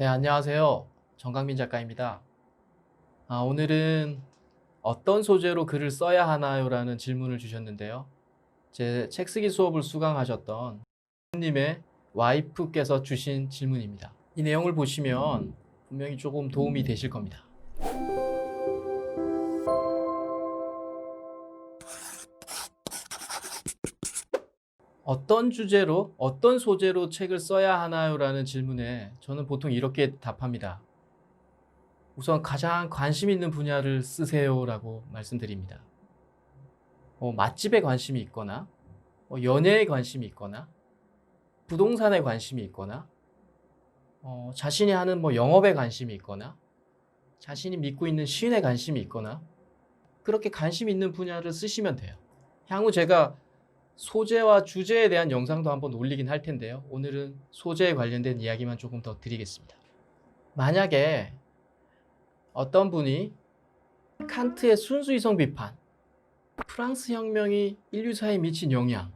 네, 안녕하세요. 정강민 작가입니다. 오늘은 어떤 소재로 글을 써야 하나요? 라는 질문을 주셨는데요. 제 책쓰기 수업을 수강하셨던 님의 와이프께서 주신 질문입니다. 이 내용을 보시면 분명히 조금 도움이 되실 겁니다. 어떤 주제로, 어떤 소재로 책을 써야 하나요? 라는 질문에 저는 보통 이렇게 답합니다. 우선 가장 관심 있는 분야를 쓰세요 라고 말씀드립니다. 맛집에 관심이 있거나 연애에 관심이 있거나 부동산에 관심이 있거나 자신이 하는 영업에 관심이 있거나 자신이 믿고 있는 신에 관심이 있거나 그렇게 관심 있는 분야를 쓰시면 돼요. 향후 제가 소재와 주제에 대한 영상도 한번 올리긴 할 텐데요. 오늘은 소재에 관련된 이야기만 조금 더 드리겠습니다. 만약에 어떤 분이 칸트의 순수이성 비판, 프랑스 혁명이 인류사에 미친 영향,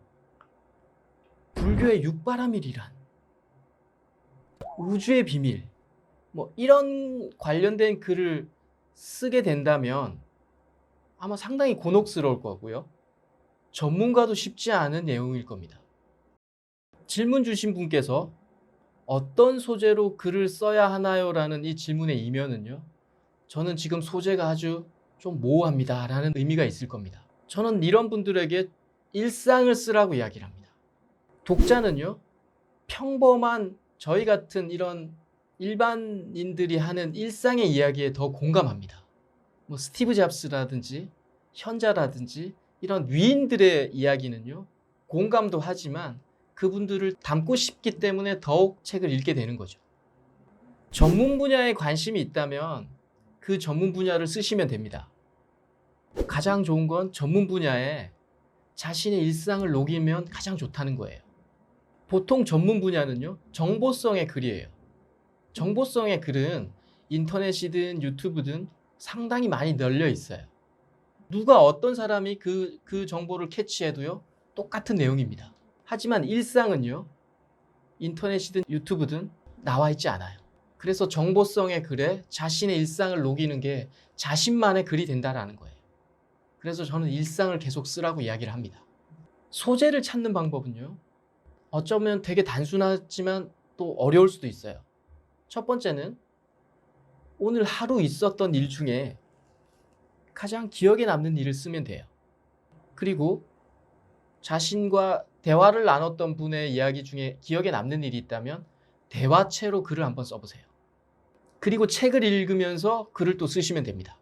불교의 육바라밀이란, 우주의 비밀, 이런 관련된 글을 쓰게 된다면 아마 상당히 곤혹스러울 거고요. 전문가도 쉽지 않은 내용일 겁니다. 질문 주신 분께서 어떤 소재로 글을 써야 하나요? 라는 이 질문의 이면은요. 저는 지금 소재가 아주 좀 모호합니다. 라는 의미가 있을 겁니다. 저는 이런 분들에게 일상을 쓰라고 이야기를 합니다. 독자는요. 평범한 저희 같은 이런 일반인들이 하는 일상의 이야기에 더 공감합니다. 스티브 잡스라든지 현자라든지 이런 위인들의 이야기는요. 공감도 하지만 그분들을 닮고 싶기 때문에 더욱 책을 읽게 되는 거죠. 전문 분야에 관심이 있다면 그 전문 분야를 쓰시면 됩니다. 가장 좋은 건 전문 분야에 자신의 일상을 녹이면 가장 좋다는 거예요. 보통 전문 분야는요, 정보성의 글이에요. 정보성의 글은 인터넷이든 유튜브든 상당히 많이 널려 있어요. 누가 어떤 사람이 그 정보를 캐치해도요, 똑같은 내용입니다. 하지만 일상은요, 인터넷이든 유튜브든 나와 있지 않아요. 그래서 정보성의 글에 자신의 일상을 녹이는 게 자신만의 글이 된다는 거예요. 그래서 저는 일상을 계속 쓰라고 이야기를 합니다. 소재를 찾는 방법은요, 어쩌면 되게 단순하지만 또 어려울 수도 있어요. 첫 번째는 오늘 하루 있었던 일 중에 가장 기억에 남는 일을 쓰면 돼요. 그리고 자신과 대화를 나눴던 분의 이야기 중에 기억에 남는 일이 있다면 대화체로 글을 한번 써보세요. 그리고 책을 읽으면서 글을 또 쓰시면 됩니다.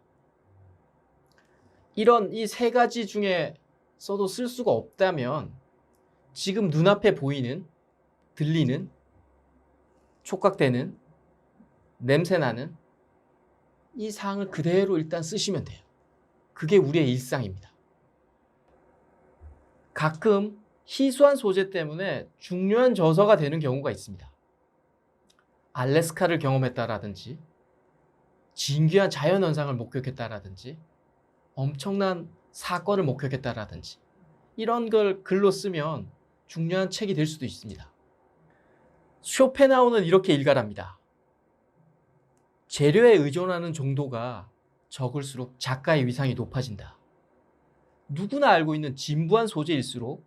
이 세 가지 중에 써도 쓸 수가 없다면 지금 눈앞에 보이는, 들리는, 촉각되는, 냄새나는 이 사항을 그대로 일단 쓰시면 돼요. 그게 우리의 일상입니다. 가끔 희소한 소재 때문에 중요한 저서가 되는 경우가 있습니다. 알래스카를 경험했다라든지 진귀한 자연현상을 목격했다라든지 엄청난 사건을 목격했다라든지 이런 걸 글로 쓰면 중요한 책이 될 수도 있습니다. 쇼펜하우는 이렇게 일갈합니다. 재료에 의존하는 정도가 적을수록 작가의 위상이 높아진다. 누구나 알고 있는 진부한 소재일수록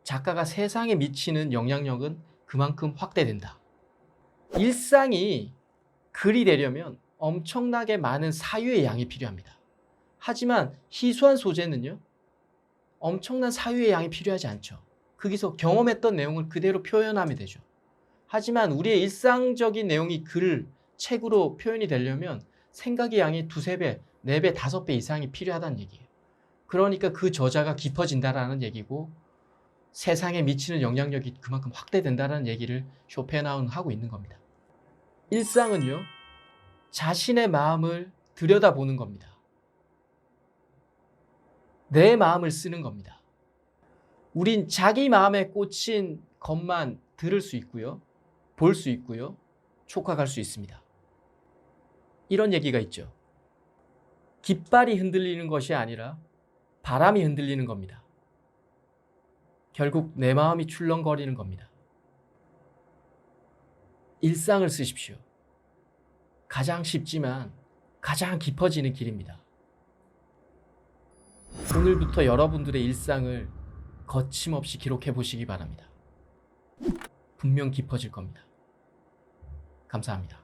작가가 세상에 미치는 영향력은 그만큼 확대된다. 일상이 글이 되려면 엄청나게 많은 사유의 양이 필요합니다. 하지만 희소한 소재는요, 엄청난 사유의 양이 필요하지 않죠. 거기서 경험했던 내용을 그대로 표현하면 되죠. 하지만 우리의 일상적인 내용이 책으로 표현이 되려면 생각의 양이 2~3배, 4배, 5배 이상이 필요하다는 얘기예요. 그러니까 그 저자가 깊어진다라는 얘기고 세상에 미치는 영향력이 그만큼 확대된다는 얘기를 쇼펜하우는 하고 있는 겁니다. 일상은요, 자신의 마음을 들여다보는 겁니다. 내 마음을 쓰는 겁니다. 우린 자기 마음에 꽂힌 것만 들을 수 있고요. 볼 수 있고요. 촉각할 수 있습니다. 이런 얘기가 있죠. 깃발이 흔들리는 것이 아니라 바람이 흔들리는 겁니다. 결국 내 마음이 출렁거리는 겁니다. 일상을 쓰십시오. 가장 쉽지만 가장 깊어지는 길입니다. 오늘부터 여러분들의 일상을 거침없이 기록해 보시기 바랍니다. 분명 깊어질 겁니다. 감사합니다.